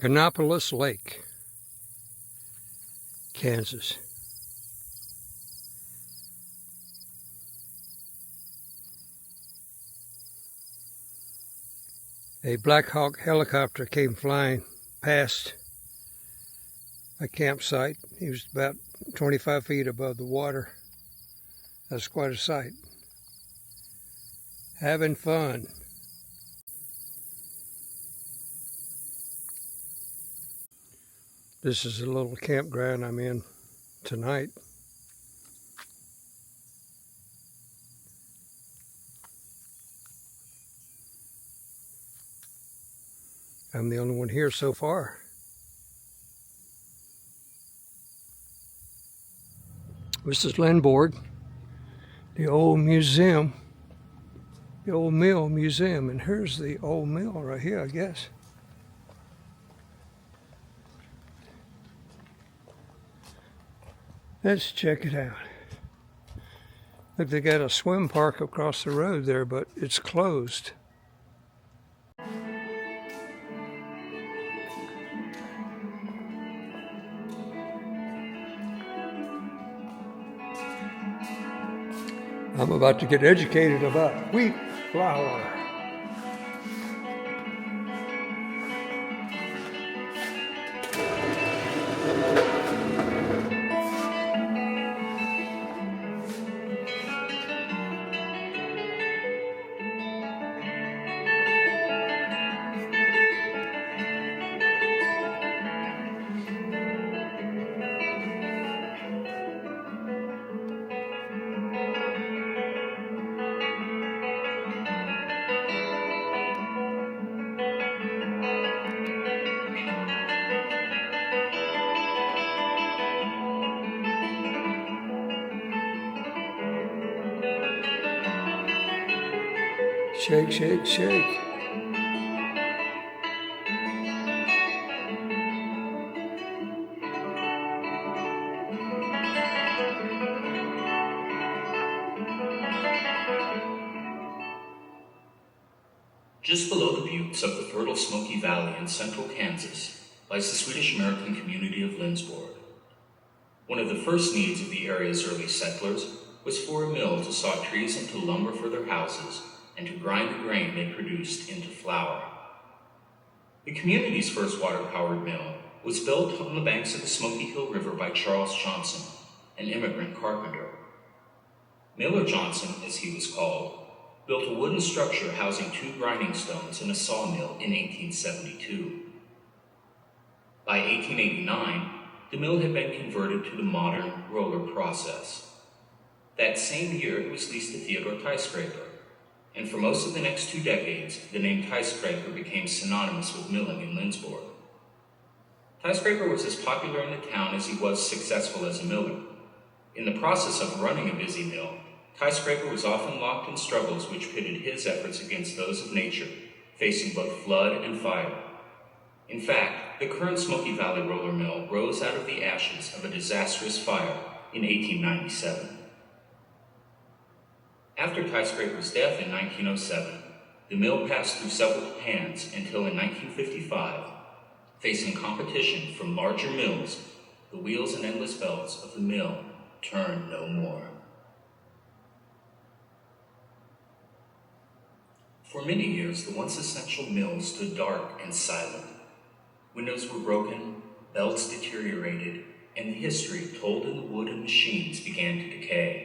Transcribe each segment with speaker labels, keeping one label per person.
Speaker 1: Kannapolis Lake, Kansas. A Black Hawk helicopter came flying past a campsite. He was about 25 feet above the water. That's quite a sight. Having fun. This is a little campground I'm in tonight. I'm the only one here so far. This is Lindsborg, the old museum, the old mill museum, and here's the old mill right here, I guess. Let's check it out. Look, they got a swim park across the road there, but it's closed. I'm about to get educated about wheat flour. Shake, shake, shake.
Speaker 2: Just below the buttes of the fertile Smoky Valley in central Kansas lies the Swedish-American community of Lindsborg. One of the first needs of the area's early settlers was for a mill to saw trees into lumber for their houses and to grind the grain they produced into flour. The community's first water-powered mill was built on the banks of the Smoky Hill River by Charles Johnson, an immigrant carpenter. Miller Johnson, as he was called, built a wooden structure housing 2 grinding stones and a sawmill in 1872. By 1889, the mill had been converted to the modern roller process. That same year, it was leased to Theodore Tyscraper, and for most of the next 2 decades, the name Tyscraper became synonymous with milling in Lindsborg. Tyscraper was as popular in the town as he was successful as a miller. In the process of running a busy mill, Tyscraper was often locked in struggles which pitted his efforts against those of nature, facing both flood and fire. In fact, the current Smoky Valley Roller Mill rose out of the ashes of a disastrous fire in 1897. After Tyscraper's death in 1907, the mill passed through several hands until in 1955, facing competition from larger mills, the wheels and endless belts of the mill turned no more. For many years, the once essential mill stood dark and silent. Windows were broken, belts deteriorated, and the history told in the wood and machines began to decay.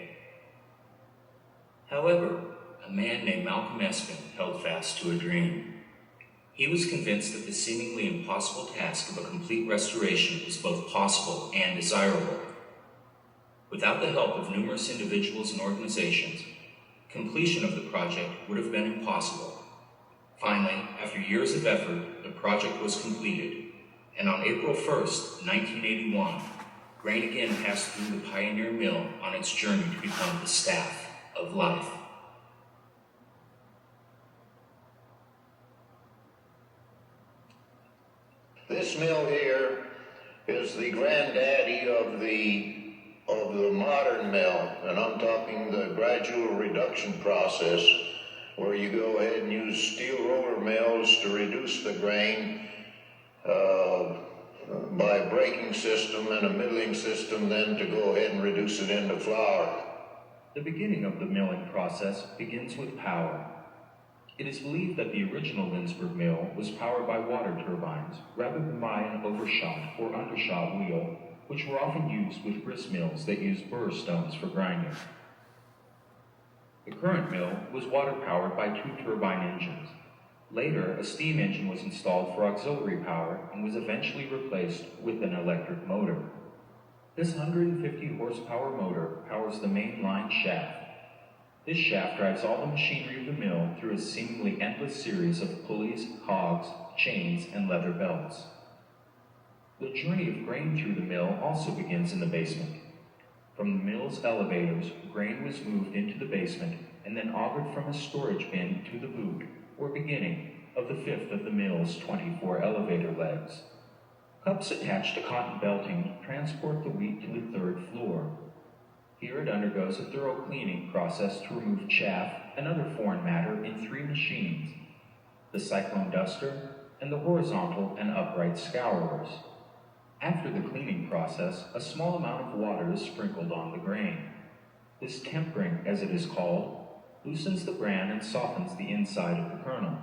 Speaker 2: However, a man named Malcolm Espin held fast to a dream. He was convinced that the seemingly impossible task of a complete restoration was both possible and desirable. Without the help of numerous individuals and organizations, completion of the project would have been impossible. Finally, after years of effort, the project was completed, and on April 1st, 1981, grain again passed through the pioneer mill on its journey to become the staff of life.
Speaker 3: This mill here is the granddaddy of the modern mill, and I'm talking the gradual reduction process, where you go ahead and use steel roller mills to reduce the grain uh, by a breaking system and a middling system, then to go ahead and reduce it into flour.
Speaker 2: The beginning of the milling process begins with power. It is believed that the original Lindsborg mill was powered by water turbines rather than by an overshot or undershot wheel, which were often used with grist mills that used burr stones for grinding. The current mill was water-powered by 2 turbine engines. Later, a steam engine was installed for auxiliary power and was eventually replaced with an electric motor. This 150 horsepower motor powers the main line shaft. This shaft drives all the machinery of the mill through a seemingly endless series of pulleys, cogs, chains, and leather belts. The journey of grain through the mill also begins in the basement. From the mill's elevators, grain was moved into the basement and then augured from a storage bin to the boot, or beginning, of the 5th of the mill's 24 elevator legs. Cups attached to cotton belting transport the wheat to the 3rd floor. Here it undergoes a thorough cleaning process to remove chaff and other foreign matter in 3 machines, the cyclone duster and the horizontal and upright scourers. After the cleaning process, a small amount of water is sprinkled on the grain. This tempering, as it is called, loosens the bran and softens the inside of the kernel.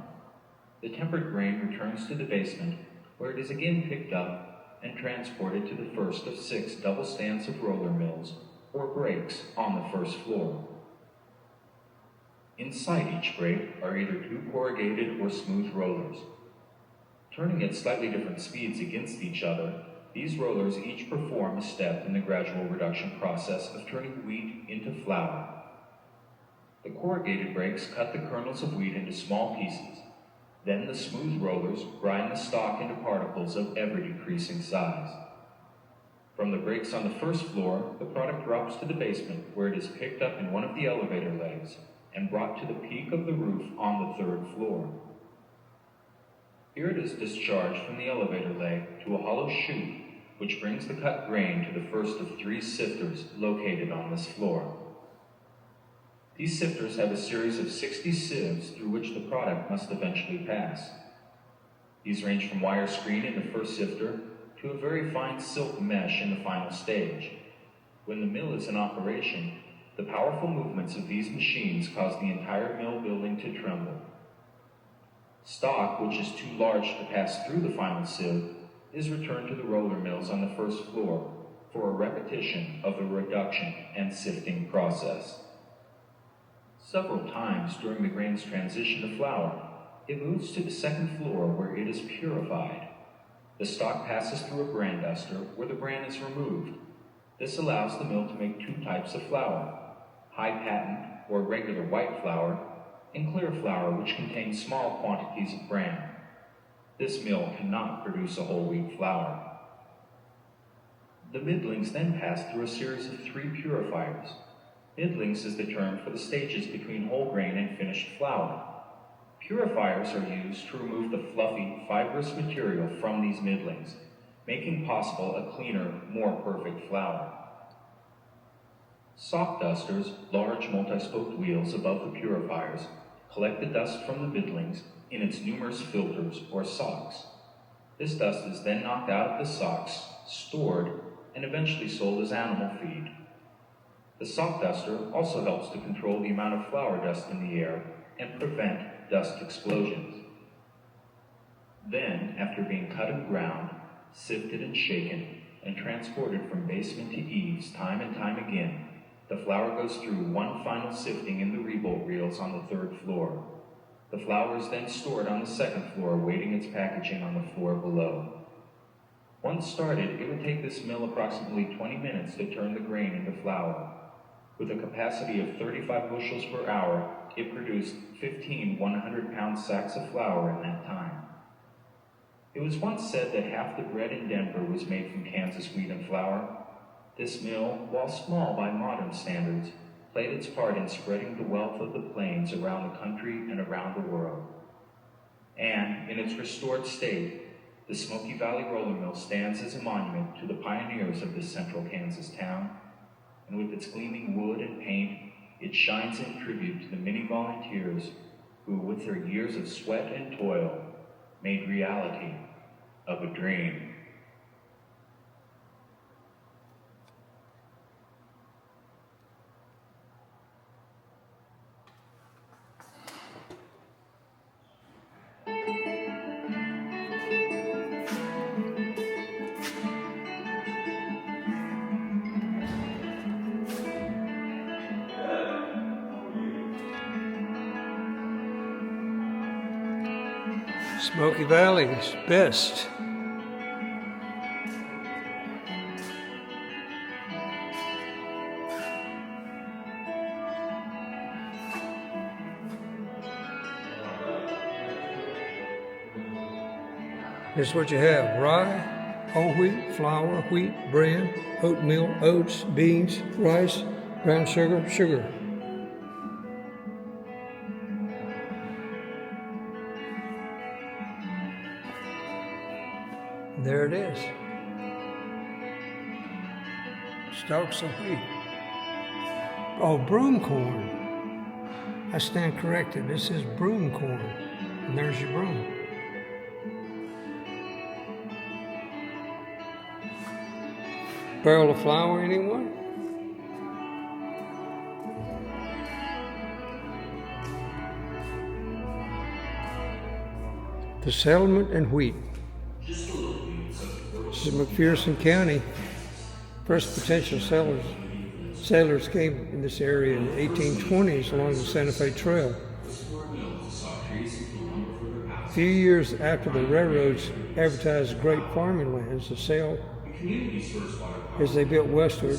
Speaker 2: The tempered grain returns to the basement, where it is again picked up and transported to the first of 6 double stands of roller mills, or brakes, on the 1st floor. Inside each brake are either 2 corrugated or smooth rollers. Turning at slightly different speeds against each other, these rollers each perform a step in the gradual reduction process of turning wheat into flour. The corrugated brakes cut the kernels of wheat into small pieces. Then the smooth rollers grind the stalk into particles of ever-decreasing size. From the brakes on the 1st floor, the product drops to the basement, where it is picked up in one of the elevator legs and brought to the peak of the roof on the 3rd floor. Here it is discharged from the elevator leg to a hollow chute, which brings the cut grain to the first of 3 sifters located on this floor. These sifters have a series of 60 sieves through which the product must eventually pass. These range from wire screen in the first sifter to a very fine silk mesh in the final stage. When the mill is in operation, the powerful movements of these machines cause the entire mill building to tremble. Stock, which is too large to pass through the final sieve, is returned to the roller mills on the 1st floor for a repetition of the reduction and sifting process. Several times during the grain's transition to flour, it moves to the 2nd floor where it is purified. The stock passes through a bran duster where the bran is removed. This allows the mill to make 2 types of flour: high patent or regular white flour, and clear flour, which contains small quantities of bran. This mill cannot produce a whole wheat flour. The middlings then pass through a series of 3 purifiers. Middlings is the term for the stages between whole grain and finished flour. Purifiers are used to remove the fluffy, fibrous material from these middlings, making possible a cleaner, more perfect flour. Sock dusters, large multi-spoked wheels above the purifiers, collect the dust from the middlings in its numerous filters or socks. This dust is then knocked out of the socks, stored, and eventually sold as animal feed. The sock duster also helps to control the amount of flour dust in the air and prevent dust explosions. Then, after being cut and ground, sifted and shaken, and transported from basement to eaves time and time again, the flour goes through one final sifting in the rebolt reels on the 3rd floor. The flour is then stored on the 2nd floor, awaiting its packaging on the floor below. Once started, it would take this mill approximately 20 minutes to turn the grain into flour. With a capacity of 35 bushels per hour, it produced 15 100-pound sacks of flour in that time. It was once said that half the bread in Denver was made from Kansas wheat and flour. This mill, while small by modern standards, played its part in spreading the wealth of the plains around the country and around the world. And, in its restored state, the Smoky Valley Roller Mill stands as a monument to the pioneers of this central Kansas town, and with its gleaming wood and paint, it shines in tribute to the many volunteers who, with their years of sweat and toil, made reality of a dream.
Speaker 1: Smoky Valley's best. Here's what you have: rye, whole wheat, flour, wheat, bran, oatmeal, oats, beans, rice, brown sugar, sugar. There it is. Stalks of wheat. Oh, broom corn. I stand corrected. This is broom corn. And there's your broom. Barrel of flour, anyone? The settlement and wheat. This is McPherson County. First potential settlers came in this area in the 1820s along the Santa Fe Trail. A few years after the railroads advertised great farming lands to sell as they built westward.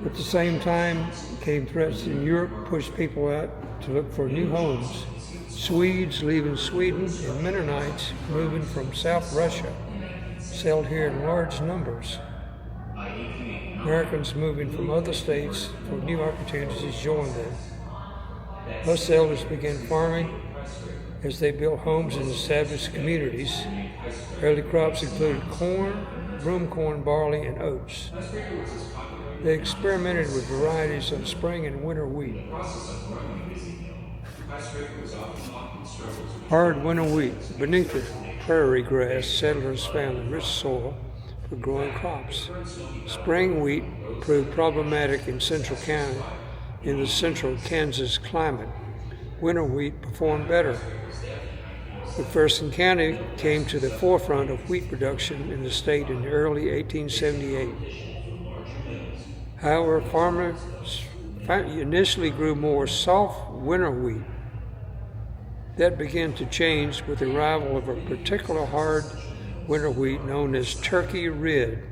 Speaker 1: At the same time came threats in Europe, pushed people out to look for new homes. Swedes leaving Sweden and Mennonites moving from South Russia settled here in large numbers. Americans moving from other states for new opportunities joined them. Most settlers began farming as they built homes and established communities. Early crops included corn, broom corn, barley, and oats. They experimented with varieties of spring and winter wheat. Hard winter wheat. Beneath the prairie grass, settlers found the rich soil for growing crops. Spring wheat proved problematic in central County, in the central Kansas climate. Winter wheat performed better. McPherson County came to the forefront of wheat production in the state in early 1878. However, farmers initially grew more soft winter wheat. That began to change with the arrival of a particular hard winter wheat known as Turkey Red.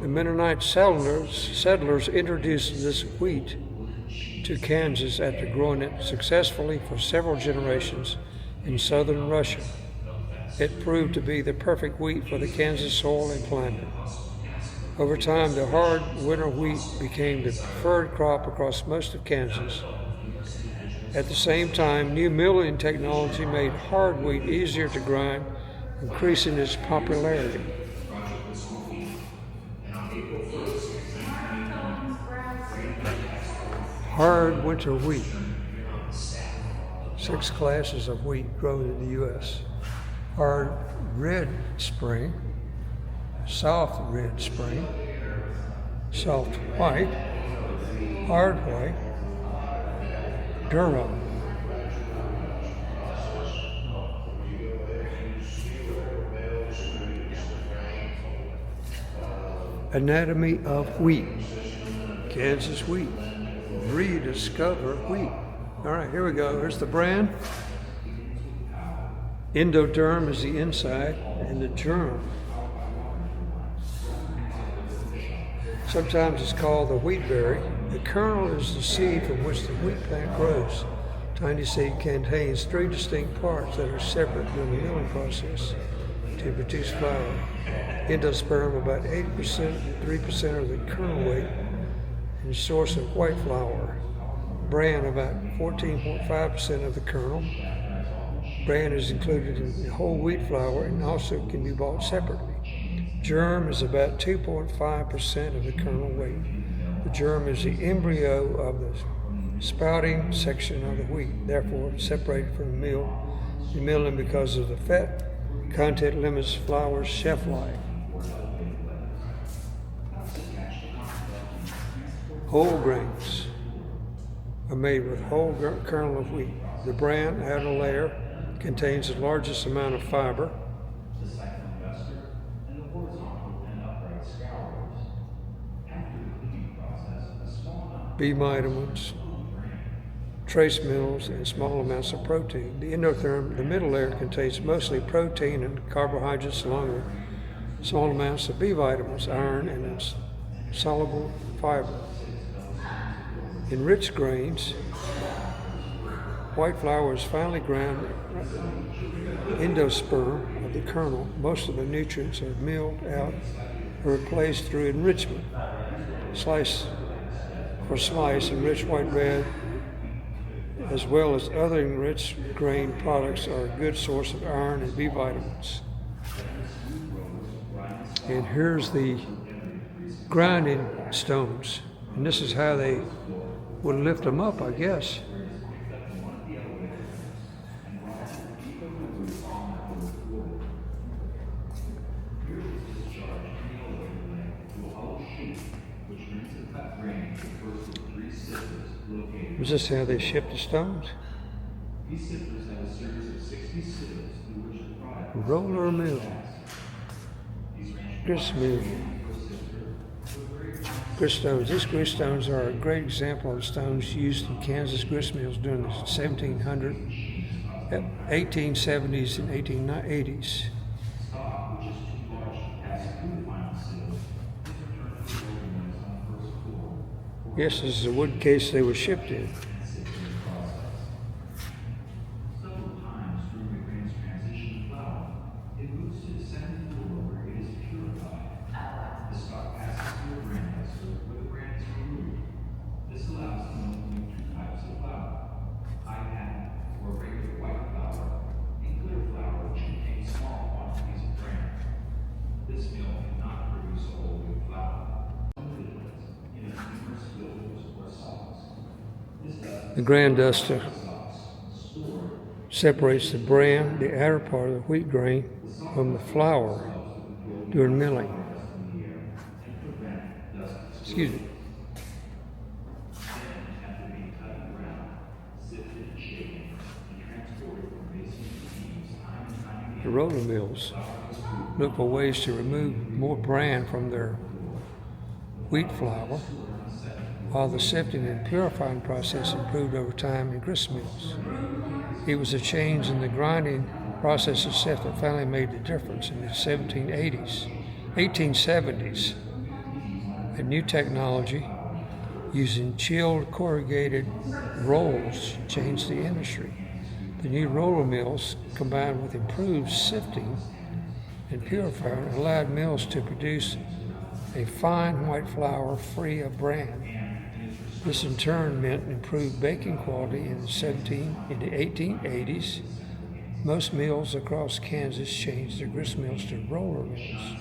Speaker 1: The Mennonite settlers introduced this wheat to Kansas after growing it successfully for several generations in southern Russia. It proved to be the perfect wheat for the Kansas soil and climate. Over time, the hard winter wheat became the preferred crop across most of Kansas. At the same time, new milling technology made hard wheat easier to grind, increasing its popularity. Hard winter wheat. 6 classes of wheat grown in the U.S. Hard red spring, soft red spring, soft white, hard white, Durham. Anatomy of wheat. Kansas wheat. Rediscover wheat. All right, here we go. Here's the bran. Endoderm is the inside, and the germ. Sometimes it's called the wheat berry. The kernel is the seed from which the wheat plant grows. Tiny seed contains 3 distinct parts that are separate during the milling process to produce flour. Endosperm, about 80% to 3% of the kernel weight, and source of white flour. Bran, about 14.5% of the kernel. Bran is included in whole wheat flour and also can be bought separately. Germ is about 2.5% of the kernel weight. The germ is the embryo of the sprouting section of the wheat, therefore separated from the milling because of the fat Content limits flour's shelf life. Whole grains are made with whole kernel of wheat. The bran outer layer contains the largest amount of fiber. B vitamins, trace minerals, and small amounts of protein. The endotherm, the middle layer, contains mostly protein and carbohydrates along with small amounts of B vitamins, iron, and soluble fiber. In rich grains, white flour is finely ground endosperm of the kernel. Most of the nutrients are milled out or replaced through enrichment. Slice and rich white bread, as well as other enriched grain products, are a good source of iron and B vitamins. And here's the grinding stones. And this is how they would lift them up, I guess. Was this how they shipped the stones? Roller mill. Grist mill. Grist stones. These grist stones are a great example of stones used in Kansas grist mills during the 1870s and 1880s. Yes, this is a wood case they were shipped in. The grain duster separates the bran, the outer part of the wheat grain, from the flour during milling. Excuse me. The roller mills look for ways to remove more bran from their wheat flour, while the sifting and purifying process improved over time in grist mills. It was a change in the grinding process itself that finally made the difference in the 1870s. A new technology using chilled corrugated rolls changed the industry. The new roller mills, combined with improved sifting and purifying, allowed mills to produce a fine white flour free of bran. This in turn meant improved baking quality in the 1880s. Most mills across Kansas changed their grist mills to roller mills.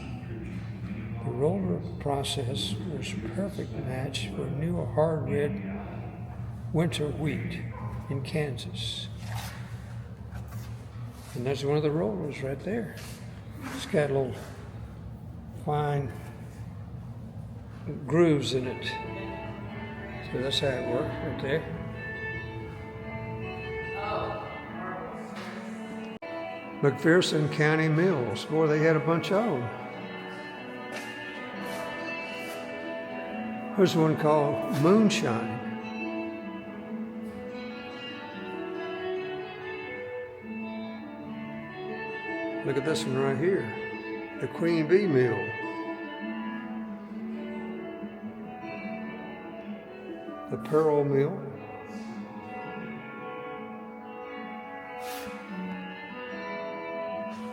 Speaker 1: The roller process was a perfect match for new hard red winter wheat in Kansas. And that's one of the rollers right there. It's got little fine grooves in it. So that's how it works right there. McPherson County Mills. Boy, they had a bunch of them. There's one called Moonshine. Look at this one right here. The Queen Bee Mill. The Pearl Mill.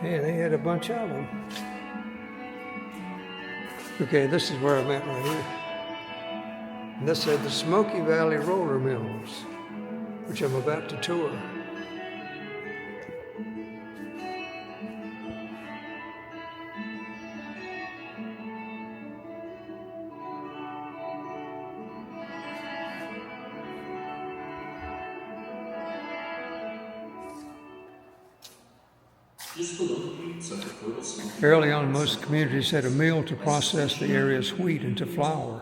Speaker 1: Yeah, they had a bunch of them. Okay, this is where I'm at right here. And this is the Smoky Valley Roller Mills, which I'm about to tour.
Speaker 2: Just below the buttes of the fertile smoky
Speaker 1: Early on, most communities had a mill to process the area's wheat into flour.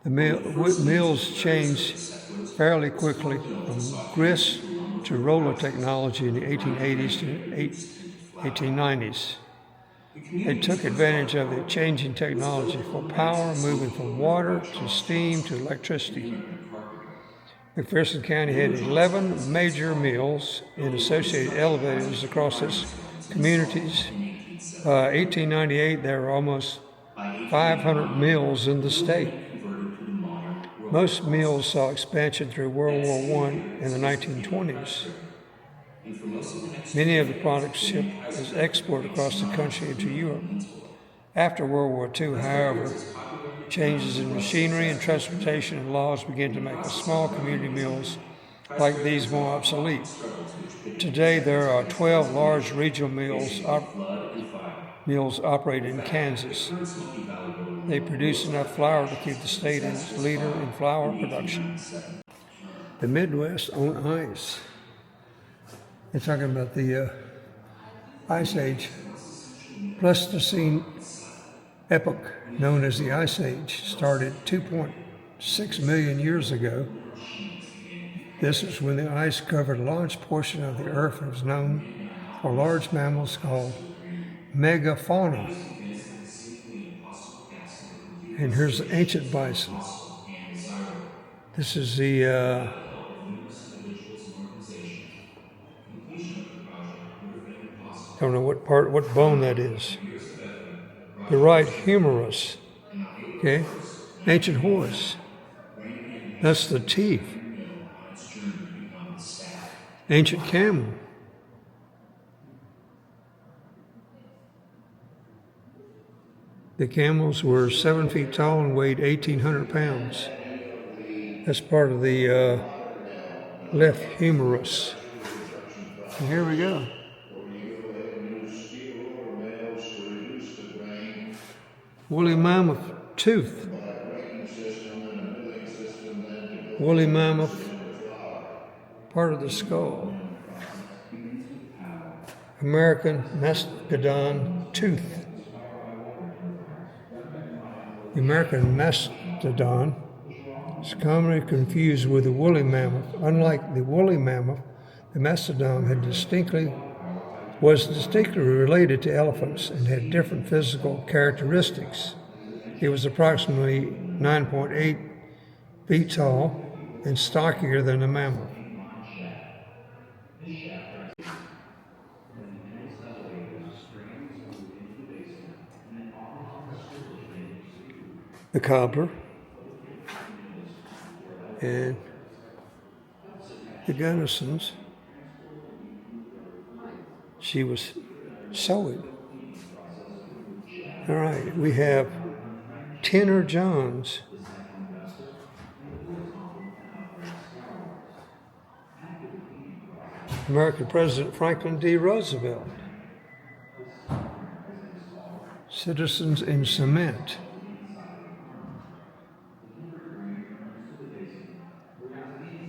Speaker 1: The mills changed fairly quickly from grist to roller technology in the 1880s to 1890s. They took advantage of the changing technology for power, moving from water to steam to electricity. McPherson County had 11 major mills and associated elevators across its communities. 1898, there were almost 500 mills in the state. Most mills saw expansion through World War I and the 1920s. Many of the products shipped as export across the country into Europe. After World War II, however, changes in machinery and transportation and laws began to make the small community mills like these more obsolete. Today, there are 12 large regional mills operated in Kansas. They produce enough flour to keep the state as leader in flour production. The Midwest on ice. They're talking about the Ice Age, Pleistocene epoch, known as the Ice Age, started 2.6 million years ago. This is when the ice covered a large portion of the earth and was known for large mammals called megafauna. And here's the ancient bison. This is the don't know what bone that is. The right humerus. Okay, ancient horse. That's the teeth. Ancient camel. The camels were 7 feet tall and weighed 1,800 pounds. That's part of the left humerus. And here we go. Woolly mammoth tooth. Woolly mammoth, part of the skull. American mastodon tooth. The American mastodon is commonly confused with the woolly mammoth. Unlike the woolly mammoth, the mastodon was distinctly related to elephants and had different physical characteristics. It was approximately 9.8 feet tall and stockier than a mammoth. The cobbler and the Gunnarsons. She was sewing. All right, we have Tenor Johns. American President Franklin D. Roosevelt. Citizens in Cement.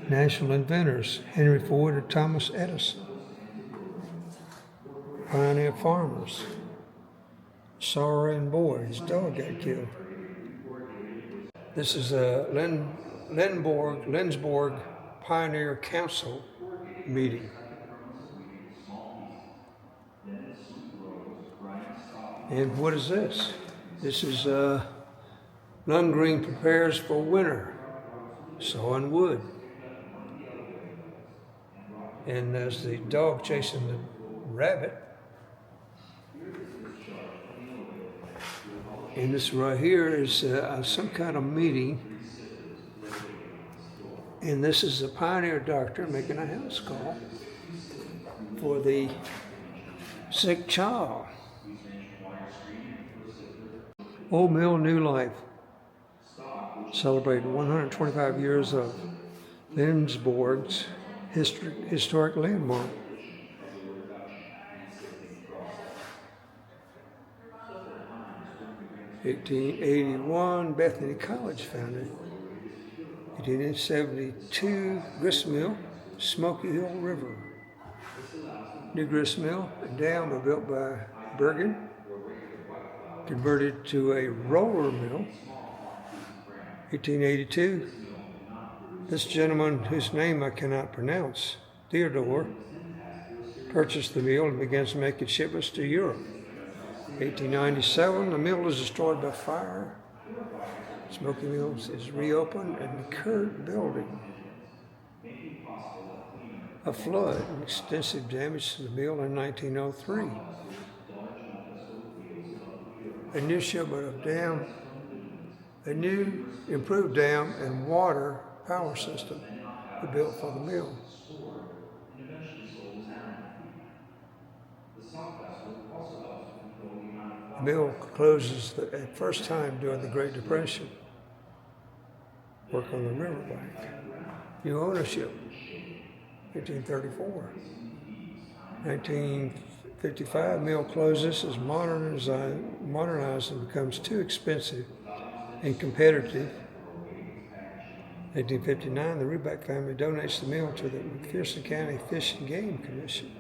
Speaker 1: National inventors, Henry Ford and Thomas Edison. Pioneer farmers. Sorrow and Boy, his dog got killed. This is a Lindsborg Pioneer Council meeting. And what is this? This is Lundgren prepares for winter, sawing wood. And there's the dog chasing the rabbit. And this right here is some kind of meeting. And this is a pioneer doctor making a house call for the sick child. Old Mill, New Life. Celebrating 125 years of Lindsborg's historic landmark. (1881), Bethany College founded. 1872, grist mill, Smoky Hill River. New grist mill and dam were built by Bergen, converted to a roller mill. 1882, this gentleman, whose name I cannot pronounce, Theodore, purchased the mill and begins making shipments to Europe. 1897, the mill is destroyed by fire. Smoky Mills is reopened and the current building. A flood and extensive damage to the mill in 1903. A new shipment of dam, a new improved dam and water power system were built for the mill. The mill closes the first time during the Great Depression. Work on the riverbank. New ownership, 1834. 1955, mill closes as modernized and becomes too expensive and competitive. 1859, the Ruback family donates the mill to the McPherson County Fish and Game Commission.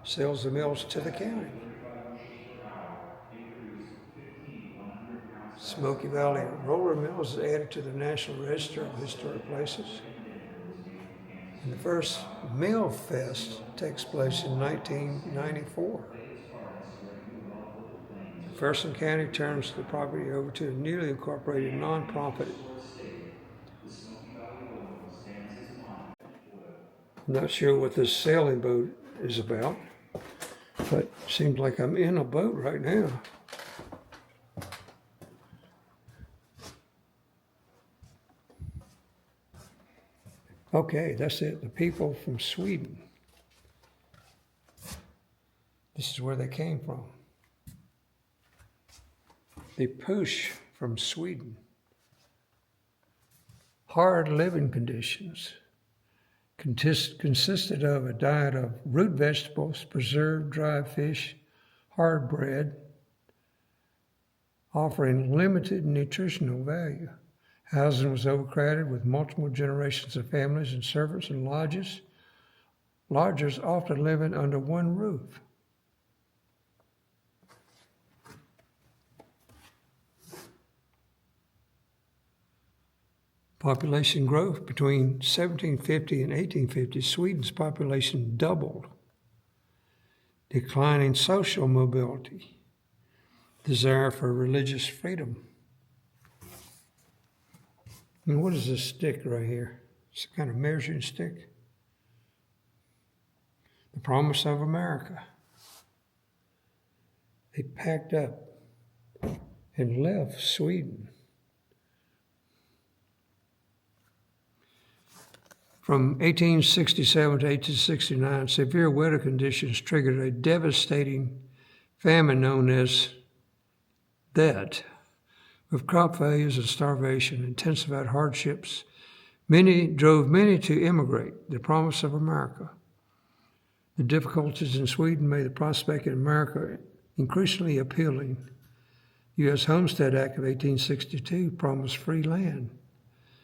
Speaker 1: Sells the mills to the county. Smoky Valley Roller Mills is added to the National Register of Historic Places. And the first Mill Fest takes place in 1994. McPherson County turns the property over to a newly incorporated nonprofit. I'm not sure what this sailing boat is about, but it seems like I'm in a boat right now. Okay, that's it. The people from Sweden. This is where they came from. The push from Sweden. Hard living conditions consisted of a diet of root vegetables, preserved dried fish, hard bread, offering limited nutritional value. Housing was overcrowded with multiple generations of families and servants and lodgers often living under one roof. Population growth between 1750 and 1850, Sweden's population doubled. Declining social mobility, desire for religious freedom. And what is this stick right here? It's a kind of measuring stick. The promise of America. They packed up and left Sweden. From 1867 to 1869, severe weather conditions triggered a devastating famine known as that. With crop failures and starvation, intensified hardships, drove many to immigrate, the promise of America. The difficulties in Sweden made the prospect in America increasingly appealing. U.S. Homestead Act of 1862 promised free land.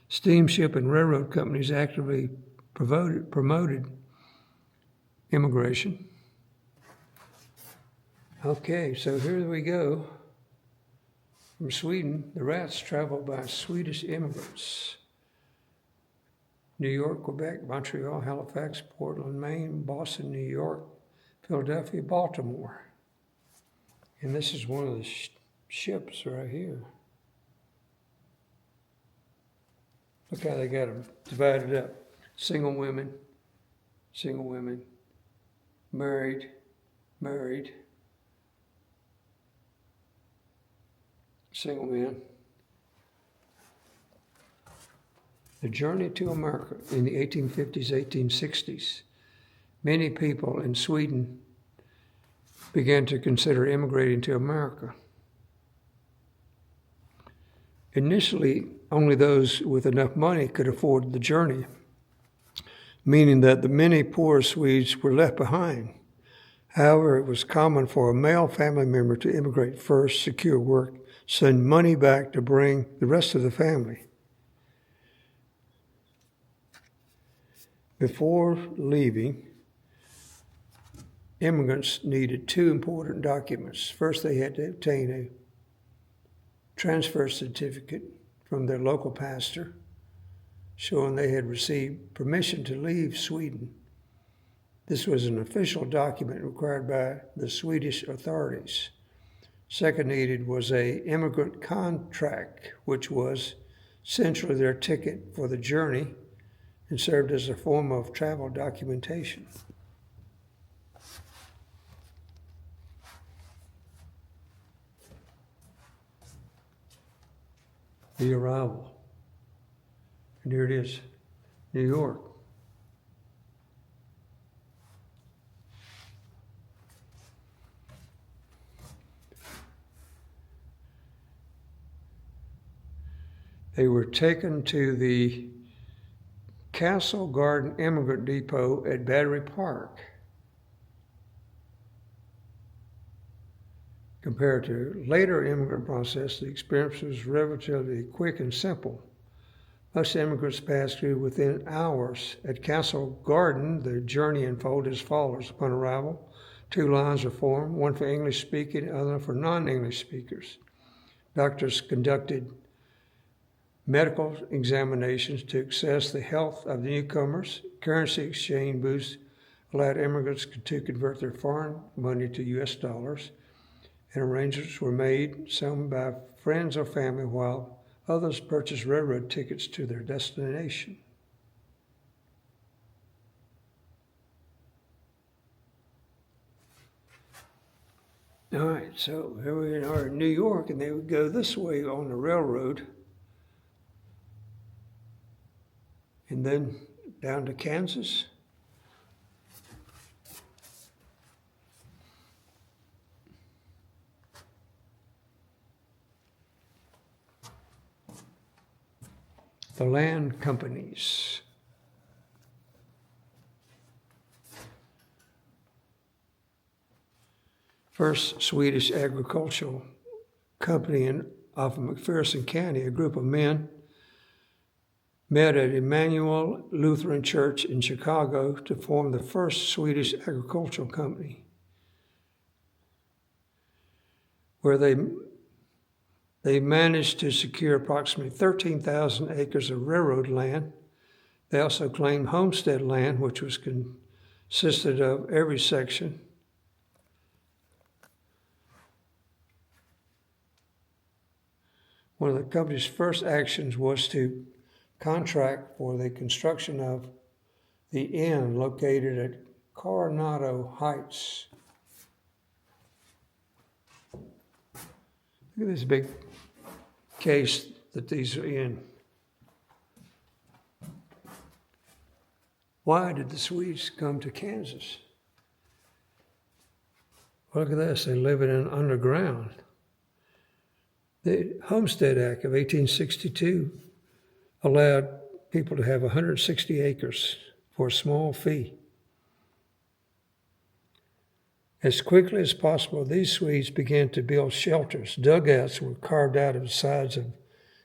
Speaker 1: Steamship and railroad companies actively promoted immigration. Okay, so here we go. From Sweden, the rats traveled by Swedish immigrants. New York, Quebec, Montreal, Halifax, Portland, Maine, Boston, New York, Philadelphia, Baltimore. And this is one of the ships right here. Look how they got them divided up. Single women, married, single men. The journey to America in the 1850s, 1860s. Many people in Sweden began to consider immigrating to America. Initially, only those with enough money could afford the journey, meaning that the many poor Swedes were left behind. However, it was common for a male family member to immigrate first, secure work, send money back to bring the rest of the family. Before leaving, immigrants needed two important documents. First, they had to obtain a transfer certificate from their local pastor, showing they had received permission to leave Sweden. This was an official document required by the Swedish authorities. Second needed was an immigrant contract, which was essentially their ticket for the journey and served as a form of travel documentation. The arrival. And here it is, New York. They were taken to the Castle Garden Immigrant Depot at Battery Park. Compared to later immigrant process, the experience was relatively quick and simple. Most immigrants passed through within hours. At Castle Garden, the journey unfolded as follows. Upon arrival, 2 lines were formed, one for English-speaking, other for non-English speakers. Doctors conducted medical examinations to assess the health of the newcomers. Currency exchange booths allowed immigrants to convert their foreign money to U.S. dollars, and arrangements were made, some by friends or family, while others purchased railroad tickets to their destination. All right, so here we are in New York, and they would go this way on the railroad, and then down to Kansas. The land companies. First Swedish agricultural company off of McPherson County, a group of men met at Emmanuel Lutheran Church in Chicago to form the first Swedish agricultural company, where they managed to secure approximately 13,000 acres of railroad land. They also claimed homestead land, which was consisted of every section. One of the company's first actions was to contract for the construction of the inn located at Coronado Heights. Look at this big case that these are in. Why did the Swedes come to Kansas? Well, look at this, they live in an underground. The Homestead Act of 1862 allowed people to have 160 acres for a small fee. As quickly as possible, these Swedes began to build shelters. Dugouts were carved out of the sides of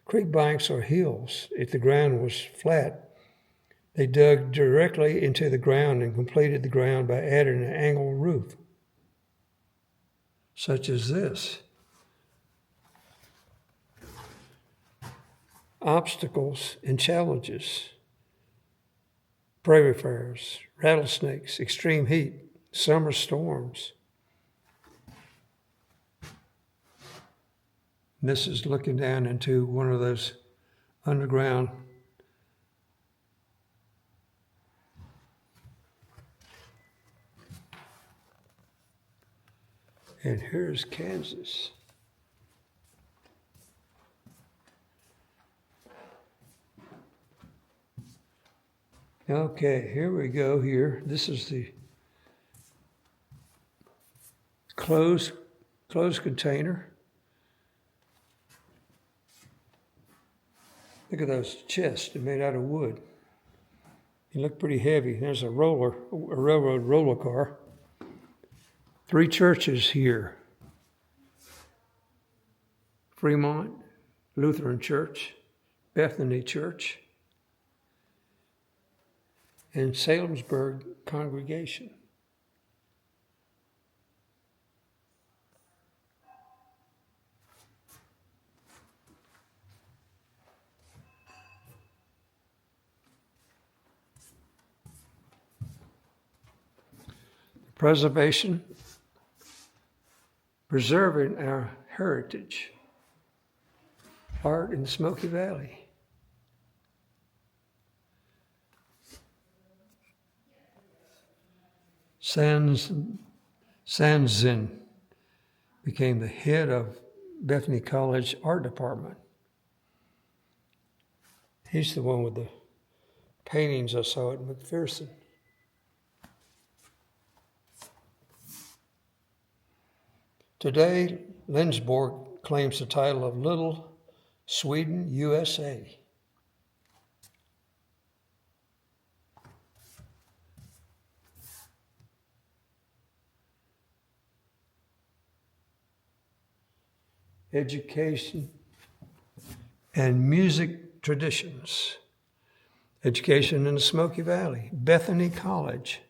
Speaker 1: creek banks or hills. If the ground was flat, they dug directly into the ground and completed the ground by adding an angled roof, such as this. Obstacles and challenges: prairie fires, rattlesnakes, extreme heat, summer storms. And this is looking down into one of those underground and here's Kansas. Okay, here we go here. This is the closed container. Look at those chests. They're made out of wood. They look pretty heavy. There's a railroad roller car. 3 churches here: Fremont Lutheran Church, Bethany Church, and Salemsburg Congregation. preservation, preserving our heritage, art in the Smoky Valley. Sanzin became the head of Bethany College Art Department. He's the one with the paintings I saw at McPherson. Today, Lindsborg claims the title of Little Sweden, USA. Education and music traditions. Education in the Smoky Valley. Bethany College.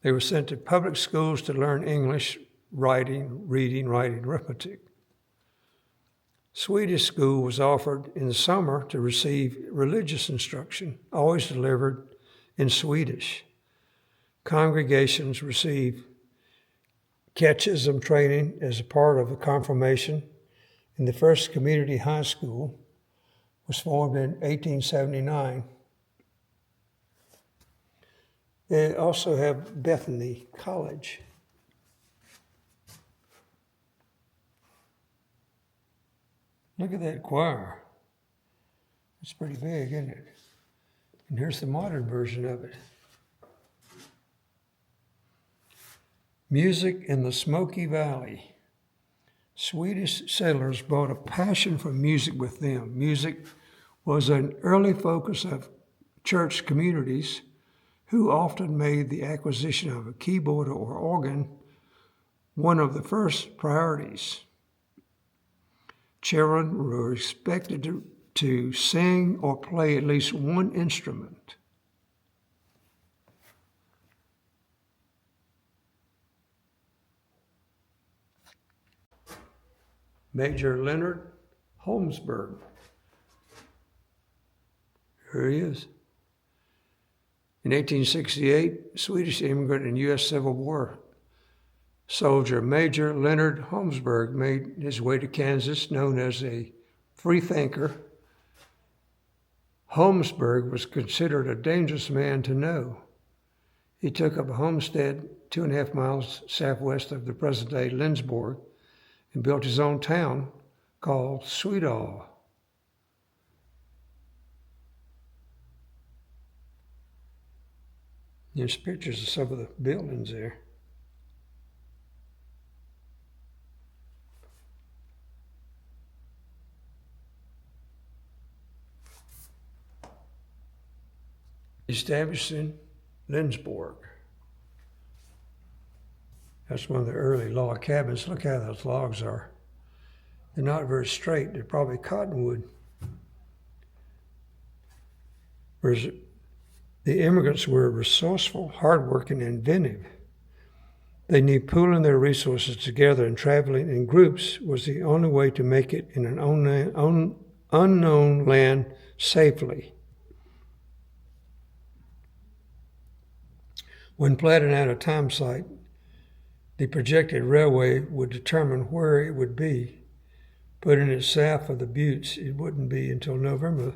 Speaker 1: They were sent to public schools to learn English, reading, writing, arithmetic. Swedish school was offered in the summer to receive religious instruction, always delivered in Swedish. Congregations received catechism training as a part of the confirmation, and the first community high school was formed in 1879. They also have Bethany College. Look at that choir. It's pretty big, isn't it? And here's the modern version of it. Music in the Smoky Valley. Swedish settlers brought a passion for music with them. Music was an early focus of church communities who often made the acquisition of a keyboard or organ one of the first priorities. Children were expected to sing or play at least one instrument. Major Leonard Holmesburg. Here he is. In 1868, Swedish immigrant and U.S. Civil War soldier Major Leonard Holmesburg made his way to Kansas, known as a freethinker. Holmesburg was considered a dangerous man to know. He took up a homestead 2.5 miles southwest of the present-day Lindsborg and built his own town called Swedal. There's pictures of some of the buildings there. Established in Lindsborg. That's one of the early log cabins. Look how those logs are. They're not very straight. They're probably cottonwood. Whereas the immigrants were resourceful, hardworking, and inventive. They knew pooling their resources together and traveling in groups was the only way to make it in an unknown land safely. When planning out a time site, the projected railway would determine where it would be. Putting it south of the Buttes, it wouldn't be until November.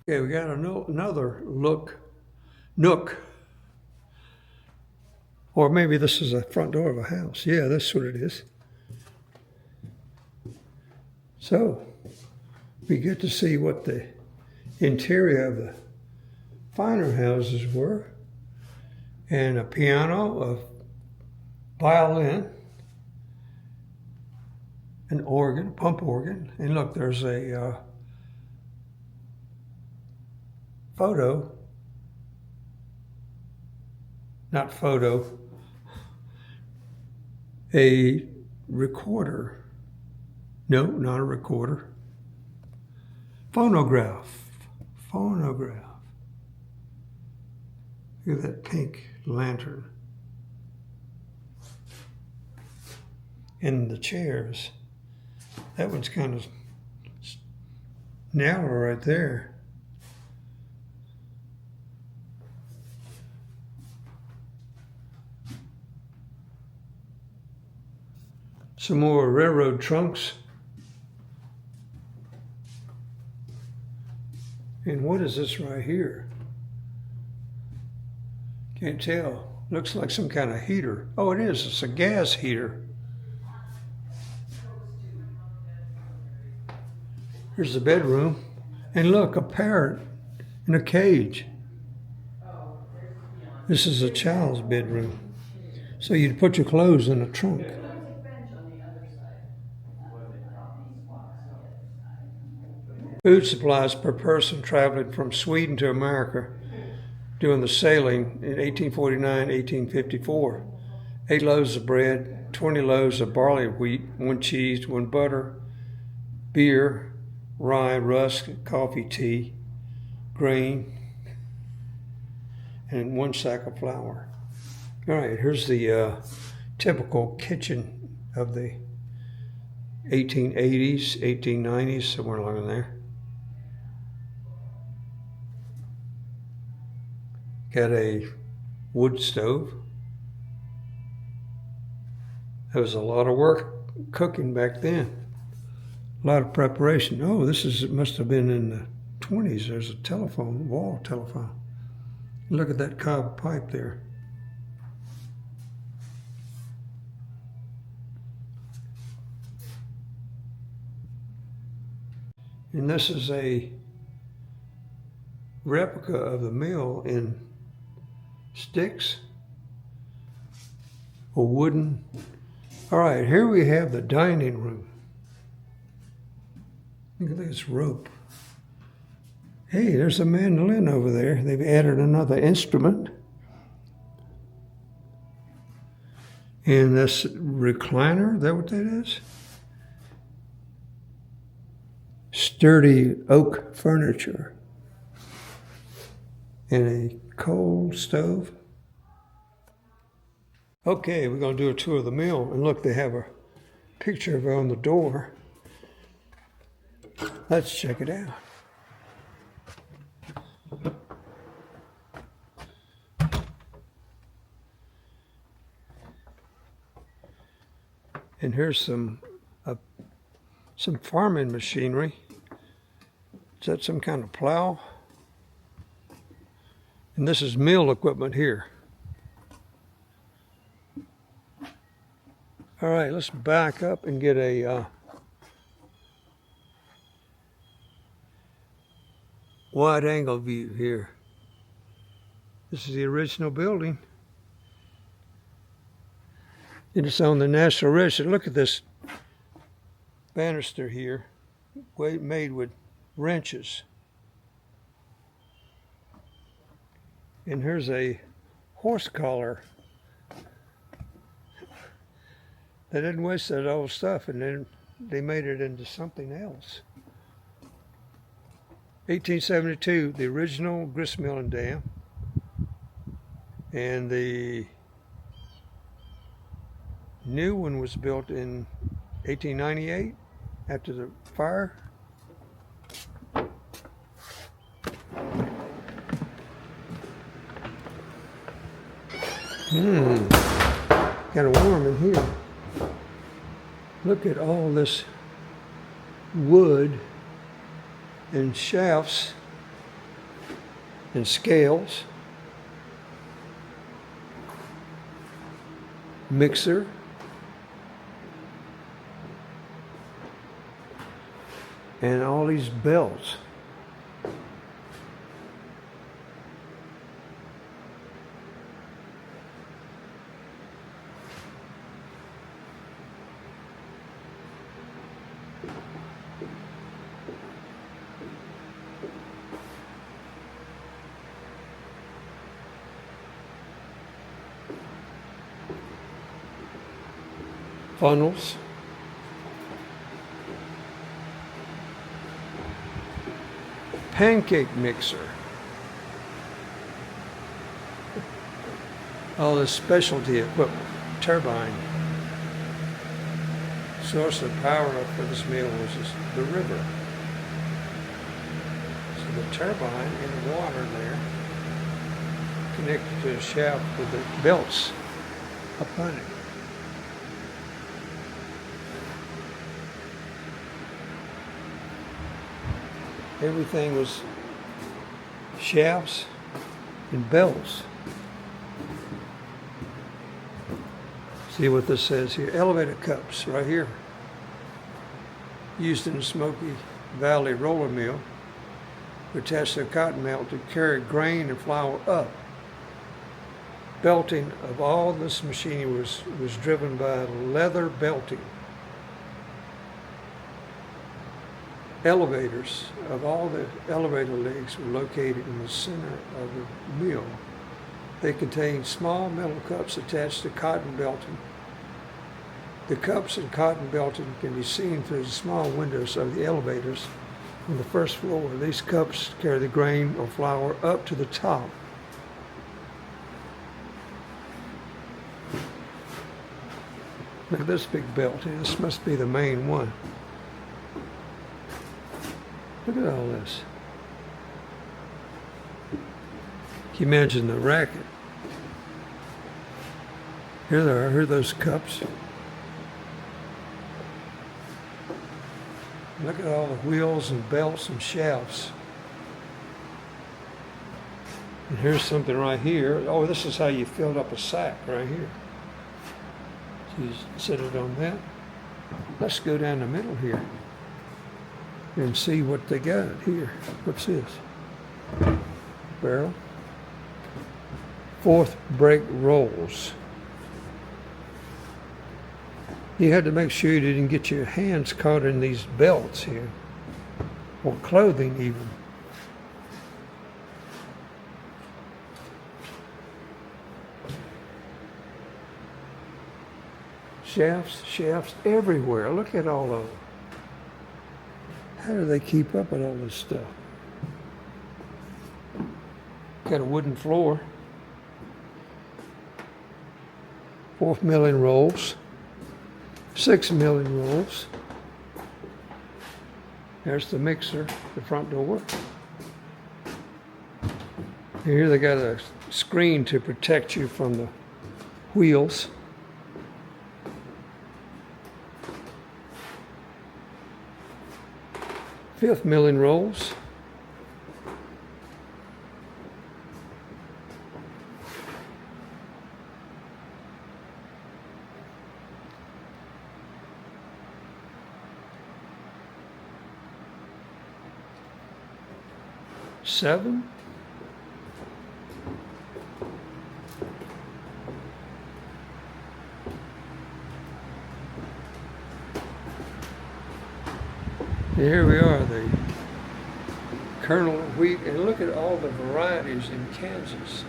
Speaker 1: Okay, we got another nook. Or maybe this is a front door of a house. Yeah, that's what it is. So, we get to see what the interior of the finer houses were. And a piano, a violin, an organ, pump organ. And look, there's a a recorder. No, not a recorder. Phonograph. Phonograph. Look at that pink lantern. And the chairs. That one's kind of narrow right there. Some more railroad trunks. And what is this right here? Can't tell. Looks like some kind of heater. Oh, it is. It's a gas heater. Here's the bedroom. And look, a parrot in a cage. This is a child's bedroom. So you'd put your clothes in a trunk. Food supplies per person traveling from Sweden to America during the sailing in 1849, 1854. 8 loaves of bread, 20 loaves of barley wheat, 1 cheese, 1 butter, beer, rye, rusk, coffee, tea, grain, and 1 sack of flour. All right, here's the typical kitchen of the 1880s, 1890s, somewhere along there. Got a wood stove. There was a lot of work cooking back then. A lot of preparation. Oh, it must have been in the 20s. There's a telephone, wall telephone. Look at that cob pipe there. And this is a replica of the mill in sticks or wooden. All right, here we have the dining room. Look at this rope. Hey, there's a mandolin over there. They've added another instrument. And this recliner, is that what that is? Sturdy oak furniture. And a coal stove. Okay, we're going to do a tour of the mill. And look, they have a picture of it on the door. Let's check it out. And here's some farming machinery. Is that some kind of plow? And this is mill equipment here. All right, let's back up and get a wide angle view here. This is the original building. And it's on the National Register. Look at this banister here, made with wrenches. And here's a horse collar. They didn't waste that old stuff, and then they made it into something else. 1872, the original grist mill and dam. And the new one was built in 1898 after the fire. Kind of warm in here. Look at all this wood and shafts and scales. Mixer. And all these belts. Funnels. pancake mixer. All this specialty equipment, turbine. Source of power for this mill was the river. So the turbine in the water there, connected to the shaft with the belts upon it. Everything was shafts and belts. See what this says here. Elevator cups right here. Used in the Smoky Valley roller mill. Attached to a cotton mill to carry grain and flour up. Belting of all this machinery was driven by leather belting. Elevators of all the elevator legs were located in the center of the mill. They contained small metal cups attached to cotton belting. The cups and cotton belting can be seen through the small windows of the elevators on the first floor. These cups carry the grain or flour up to the top. Look at this big belt. This must be the main one. Look at all this. Can you imagine the racket? Here they are. Here are those cups. Look at all the wheels and belts and shafts. And here's something right here. Oh, this is how you filled up a sack right here. So you set it on that. Let's go down the middle here and see what they got here. What's this? Barrel. Fourth brake rolls. You had to make sure you didn't get your hands caught in these belts here, or clothing even. Shafts everywhere. Look at all of them. How do they keep up with all this stuff? Got a wooden floor. 4 milling rolls. 6 milling rolls. There's the mixer, the front door. Here they got a screen to protect you from the wheels. Fifth milling rolls. Seven. Here we are, the kernel of wheat, and look at all the varieties in Kansas.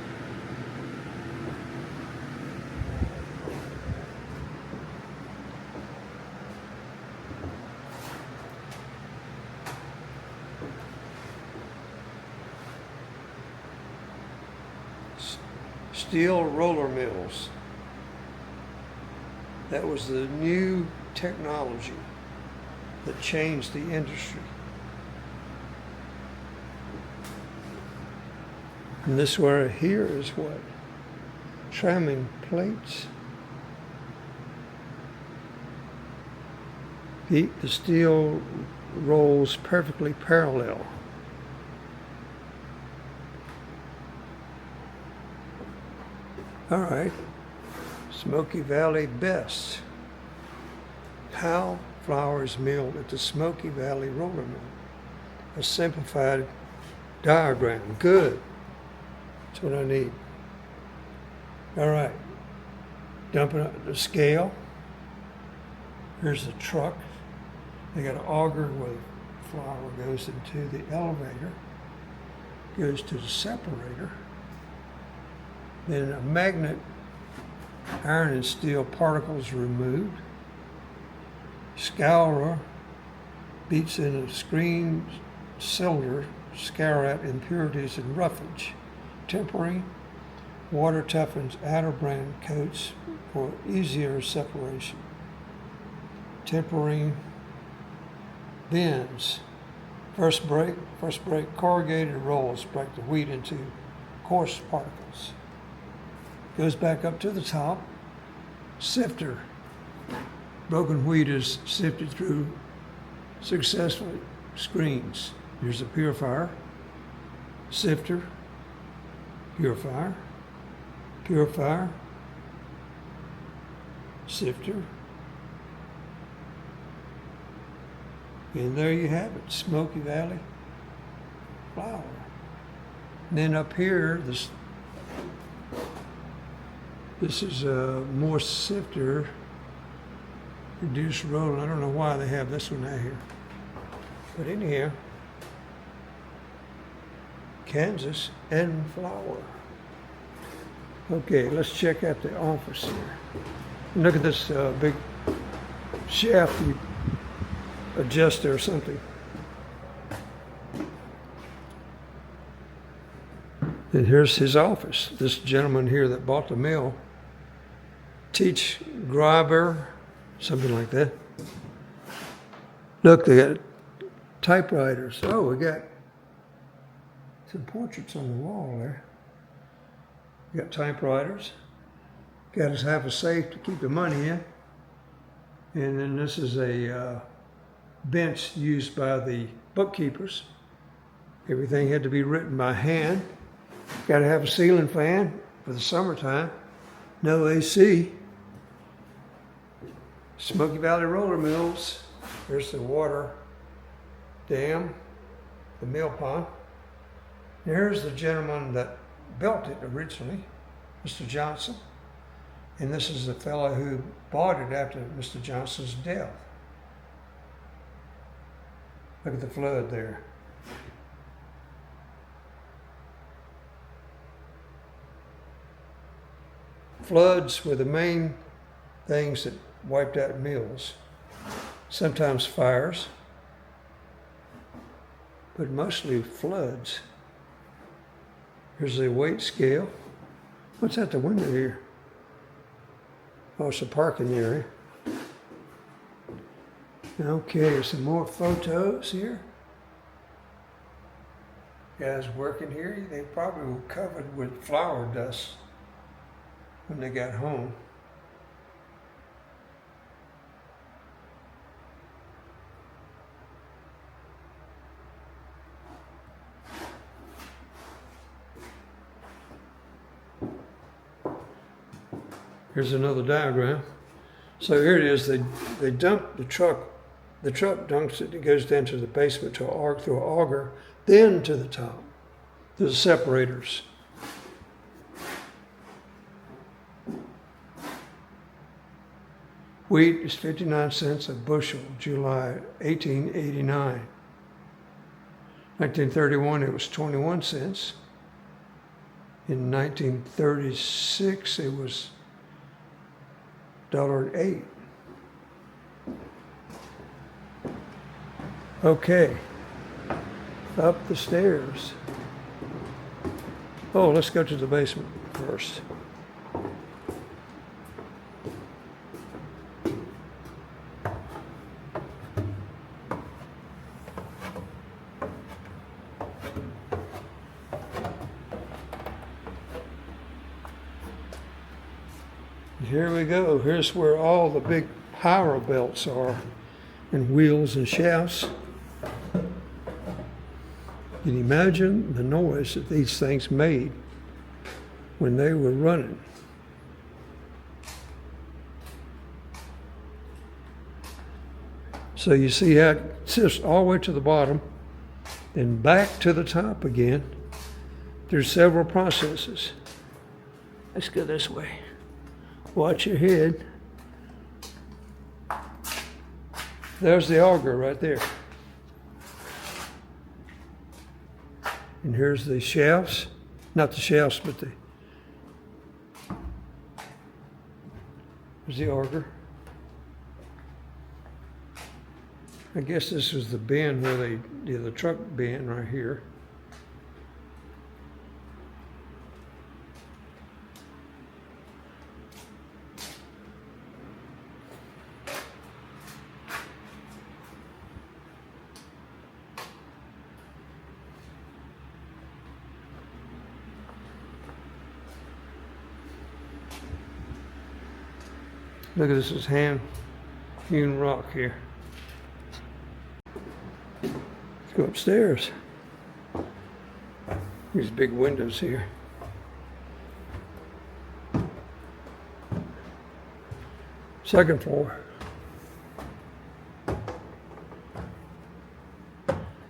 Speaker 1: Steel roller mills. That was the new technology that changed the industry. And this where here is what? Tramming plates. The steel rolls perfectly parallel. All right, Smoky Valley best. How flour is milled at the Smoky Valley roller mill. A simplified diagram. Good. That's what I need. All right. Dumping up the scale. Here's the truck. They got an auger where the flour goes into the elevator, goes to the separator. Then a magnet, iron and steel particles removed. Scourer beats in a screen cylinder, scour out impurities and roughage. Tempering, water toughens outer brand coats for easier separation. Tempering bends. First break, corrugated rolls break the wheat into coarse particles. Goes back up to the top. Sifter. Broken wheat is sifted through successfully. Screens. Here's a purifier. Sifter. Purifier. Purifier. Sifter. And there you have it, Smoky Valley flour. And then up here, this is a more sifter, reduced rolling. I don't know why they have this one out here. But anyhow, Kansas and flour. Okay, let's check out the office here. Look at this big shaft adjuster or something. And here's his office. This gentleman here that bought the mill, Teach Graber, something like that. Look, they got typewriters. Oh, we got some portraits on the wall there. We got typewriters. Got us half a safe to keep the money in. And then this is a bench used by the bookkeepers. Everything had to be written by hand. Got to have a ceiling fan for the summertime. No AC. Smoky Valley Roller Mills. There's the water dam, the mill pond. Here's the gentleman that built it originally, Mr. Johnson. And this is the fellow who bought it after Mr. Johnson's death. Look at the flood there. Floods were the main things that wiped out mills. Sometimes fires, but mostly floods. Here's the weight scale. What's at the window here? Oh, it's a parking area. Okay, some more photos here. Guys working here, they probably were covered with flour dust when they got home. Here's another diagram. So here it is. They dump the truck. The truck dumps it. It goes down to the basement to through an auger, then to the top, to the separators. Wheat is 59 cents a bushel, July 1889. 1931, it was 21 cents. In 1936, it was $1.08. Okay, up the stairs. Oh, let's go to the basement first. Here we go. Here's where all the big power belts are, and wheels and shafts. Can you imagine the noise that these things made when they were running? So you see how it sits all the way to the bottom, then back to the top again. There's several processes. Let's go this way. Watch your head. There's the auger right there. And here's the shafts. Not the shafts, but there's the auger. I guess this was the bin where they did the truck bin right here. Look at this is hand hewn rock here. Let's go upstairs. These big windows here. Second floor.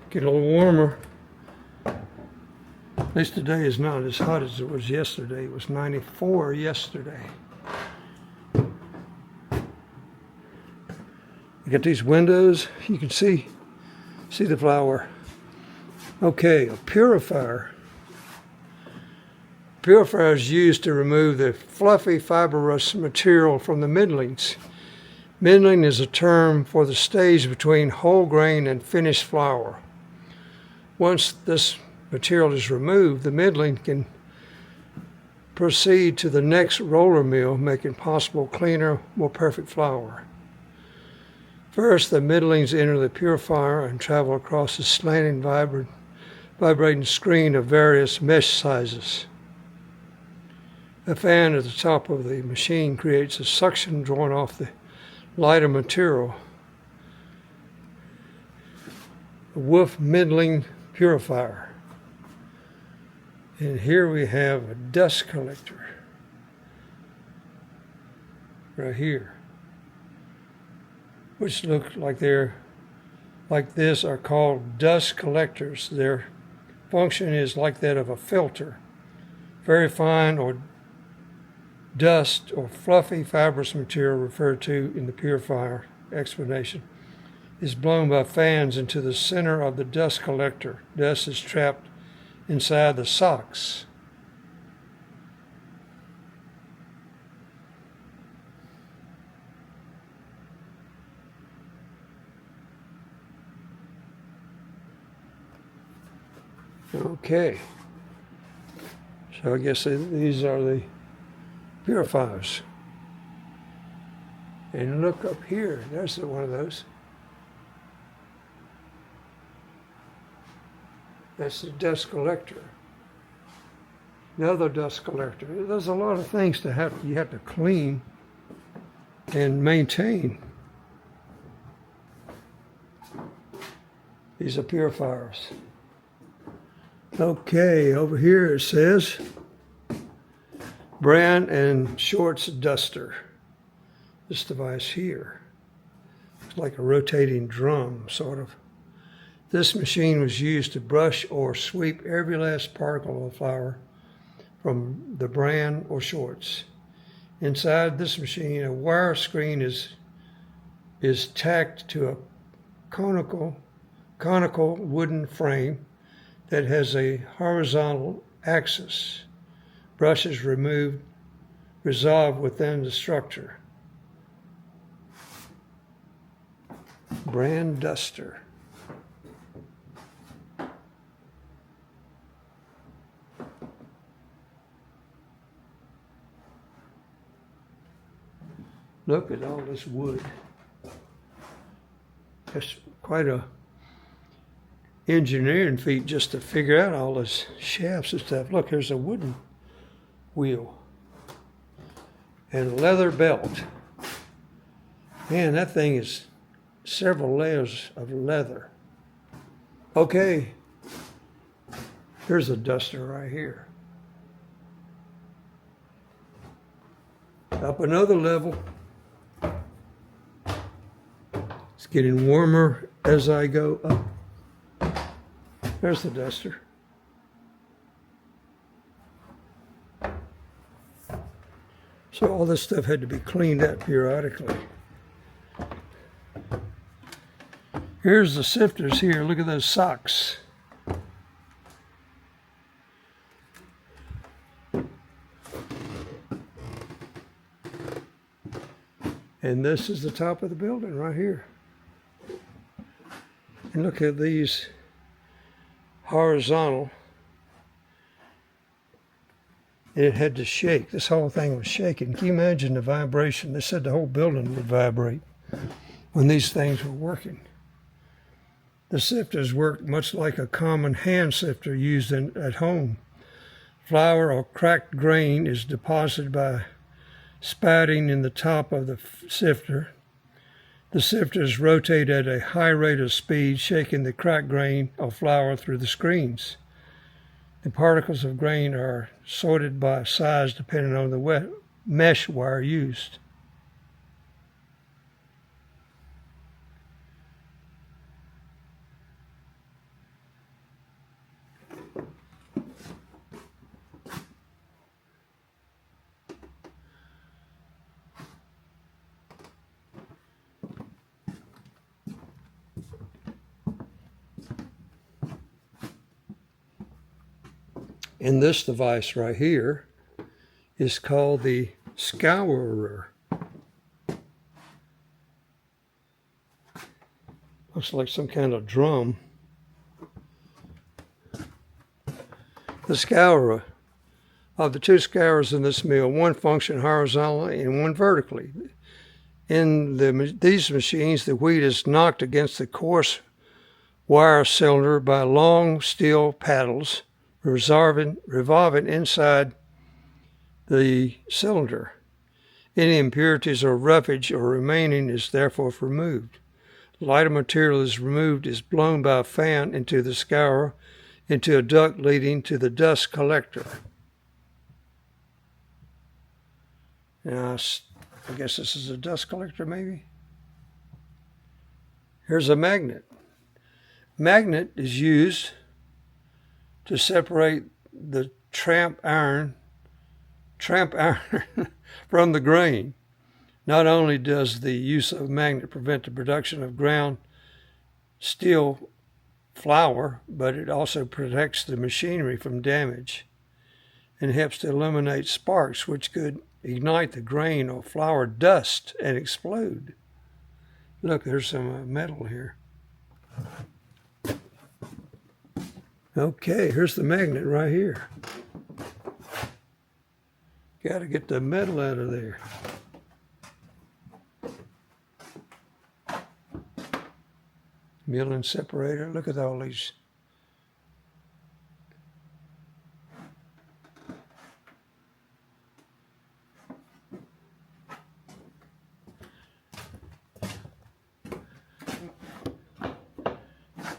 Speaker 1: Get a little warmer. At least today is not as hot as it was yesterday. It was 94 yesterday. You got these windows, you can see the flower. Okay, a purifier. Purifier is used to remove the fluffy fibrous material from the middlings. Middling is a term for the stage between whole grain and finished flour. Once this material is removed, the middling can proceed to the next roller mill, making possible cleaner, more perfect flour. First, the middlings enter the purifier and travel across a slanting, vibrating screen of various mesh sizes. A fan at the top of the machine creates a suction drawing off the lighter material. A Wolf middling purifier. And here we have a dust collector. Right here. Which look like they're like this are called dust collectors. Their function is like that of a filter. Very fine or dust or fluffy fibrous material referred to in the purifier explanation is blown by fans into the center of the dust collector. Dust is trapped inside the socks. Okay, so I guess these are the purifiers. And look up here, there's one of those. That's the dust collector. Another dust collector. There's a lot of things you have to clean and maintain. These are purifiers. Okay, over here it says Brand and Shorts Duster. This device here. It's like a rotating drum, sort of. This machine was used to brush or sweep every last particle of flour from the bran or shorts. Inside this machine, a wire screen is tacked to a conical wooden frame that has a horizontal axis. Brushes resolved within the structure. Brand duster. Look at all this wood. That's quite a engineering feat just to figure out all those shafts and stuff. Look, there's a wooden wheel and a leather belt. Man, that thing is several layers of leather. Okay, here's a duster right here. Up another level. It's getting warmer as I go up. There's the duster. So all this stuff had to be cleaned up periodically. Here's the sifters here. Look at those socks. And this is the top of the building right here. And look at these horizontal. It had to shake. This whole thing was shaking. Can you imagine the vibration? They said the whole building would vibrate when these things were working. The sifters worked much like a common hand sifter used at home. Flour or cracked grain is deposited by spouting in the top of the sifter. The sifters rotate at a high rate of speed, shaking the cracked grain of flour through the screens. The particles of grain are sorted by size depending on the mesh wire used. And this device right here is called the scourer. Looks like some kind of drum. The scourer. Of the two scourers in this mill, one functions horizontally and one vertically. In these machines, the wheat is knocked against the coarse wire cylinder by long steel paddles revolving inside the cylinder. Any impurities or roughage or remaining is therefore removed. Lighter material is removed, is blown by a fan into the scourer, into a duct leading to the dust collector. Now, I guess this is a dust collector maybe. Here's a magnet. Magnet is used to separate the tramp iron from the grain. Not only does the use of magnet prevent the production of ground steel flour, but it also protects the machinery from damage and helps to eliminate sparks which could ignite the grain or flour dust and explode. Look, there's some metal here. Okay, here's the magnet right here. Got to get the metal out of there. Milling separator. Look at all these.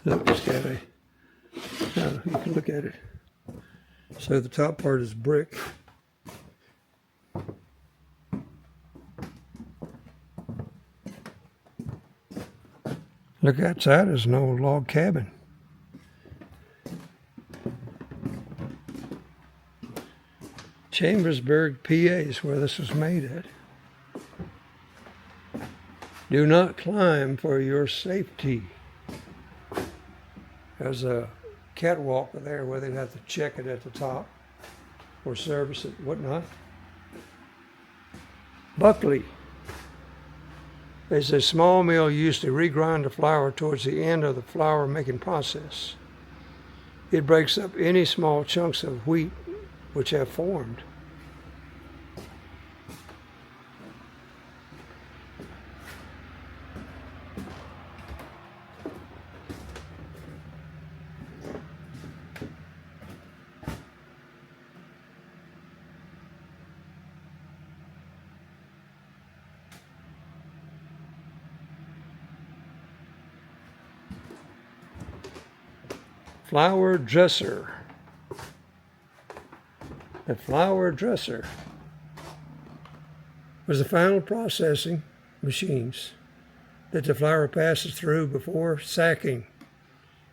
Speaker 1: Look, it's got a, you can look at it. So the top part is brick. Look outside, there's an old log cabin. Chambersburg, PA is where this was made at. Do not climb for your safety. There's a catwalk there where they'd have to check it at the top or service it, whatnot. Buckley. There's a small mill used to regrind the flour towards the end of the flour making process. It breaks up any small chunks of wheat which have formed. Flour dresser. The flour dresser was the final processing machines that the flour passes through before sacking.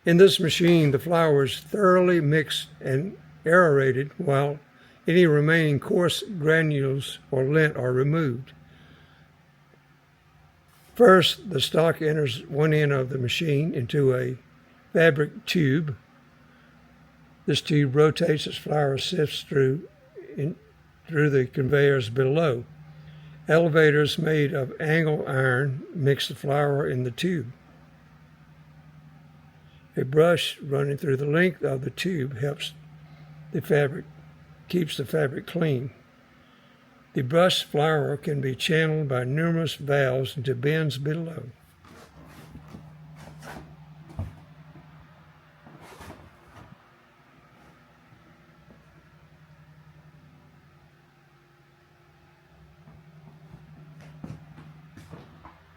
Speaker 1: In this machine, the flour is thoroughly mixed and aerated while any remaining coarse granules or lint are removed. First, the stock enters one end of the machine into a fabric tube. This tube rotates as flour sifts through the conveyors below. Elevators made of angle iron mix the flour in the tube. A brush running through the length of the tube helps the fabric, keeps the fabric clean. The brush flour can be channeled by numerous valves into bins below.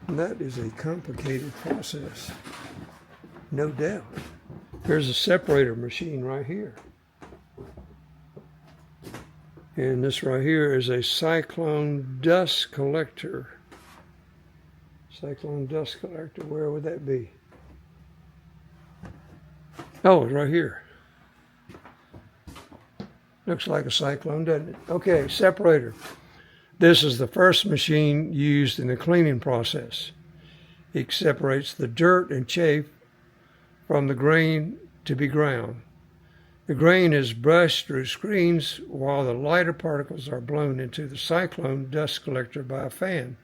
Speaker 1: And that is a complicated process, no doubt. Here's a separator machine right here. And this right here is a cyclone dust collector. Cyclone dust collector, where would that be? Oh, it's right here. Looks like a cyclone, doesn't it? Okay, separator. This is the first machine used in the cleaning process. It separates the dirt and chaff from the grain to be ground. The grain is brushed through screens while the lighter particles are blown into the cyclone dust collector by a fan.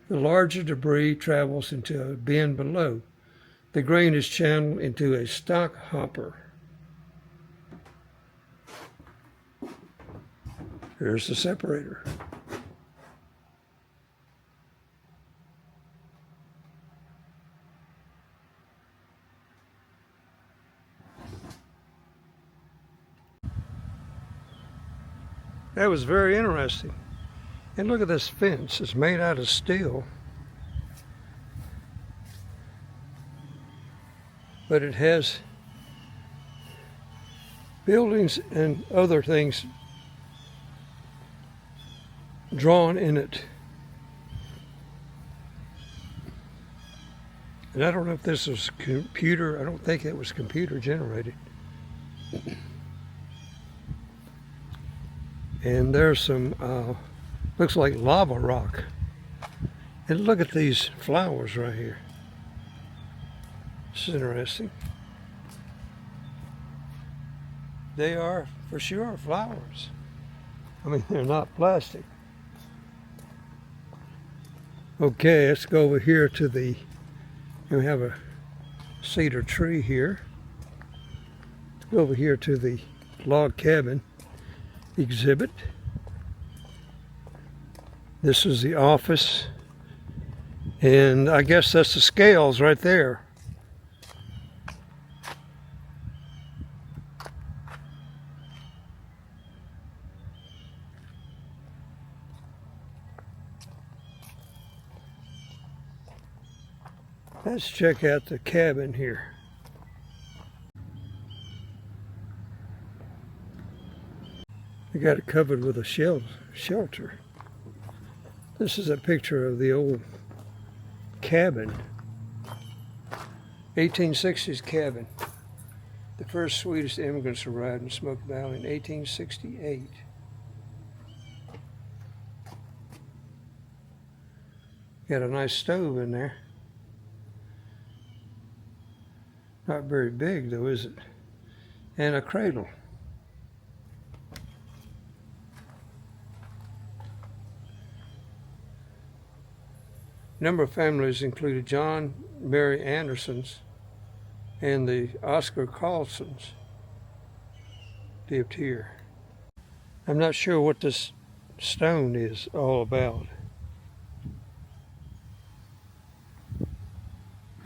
Speaker 1: The larger debris travels into a bin below. The grain is channeled into a stock hopper. Here's the separator. That was very interesting. And look at this fence. It's made out of steel. But it has buildings and other things drawn in it. And I don't know if this was computer. I don't think it was computer generated. And there's some, looks like lava rock. And look at these flowers right here. This is interesting. They are, for sure, flowers. I mean, they're not plastic. Okay, let's go over here to the, we have a cedar tree here. Let's go over here to the log cabin exhibit. This is the office, and I guess that's the scales right there. Let's check out the cabin here. They got it covered with a shelter. This is a picture of the old cabin. 1860s cabin. The first Swedish immigrants arrived in Smoky Valley in 1868. Got a nice stove in there. Not very big though, is it? And a cradle. A number of families included John Mary Andersons and the Oscar Carlsons lived here. I'm not sure what this stone is all about.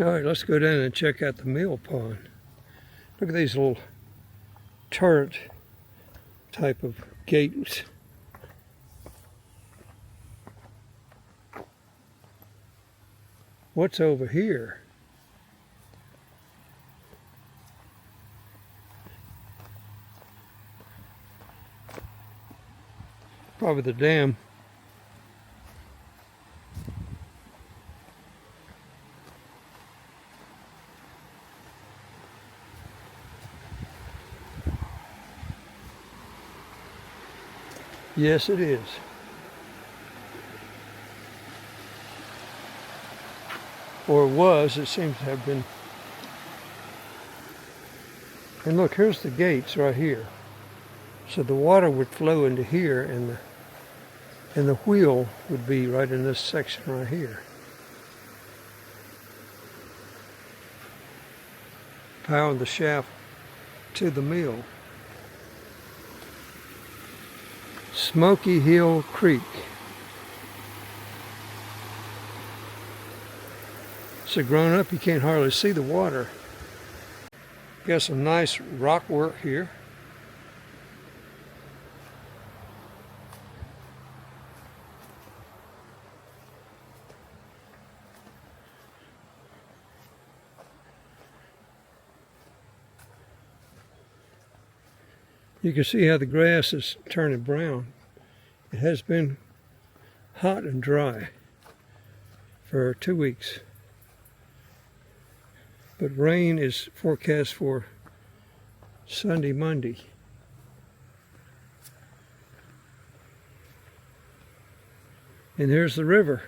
Speaker 1: All right, let's go down and check out the mill pond. Look at these little turret type of gates. What's over here? Probably the dam. Yes, it is. Or was, it seems to have been. And look, here's the gates right here. So the water would flow into here, and the wheel would be right in this section right here. powering the shaft to the mill. Smoky Hill Creek. So grown up, you can't hardly see the water. Got some nice rock work here. You can see how the grass is turning brown. It has been hot and dry for 2 weeks. But rain is forecast for Sunday, Monday. And here's the river.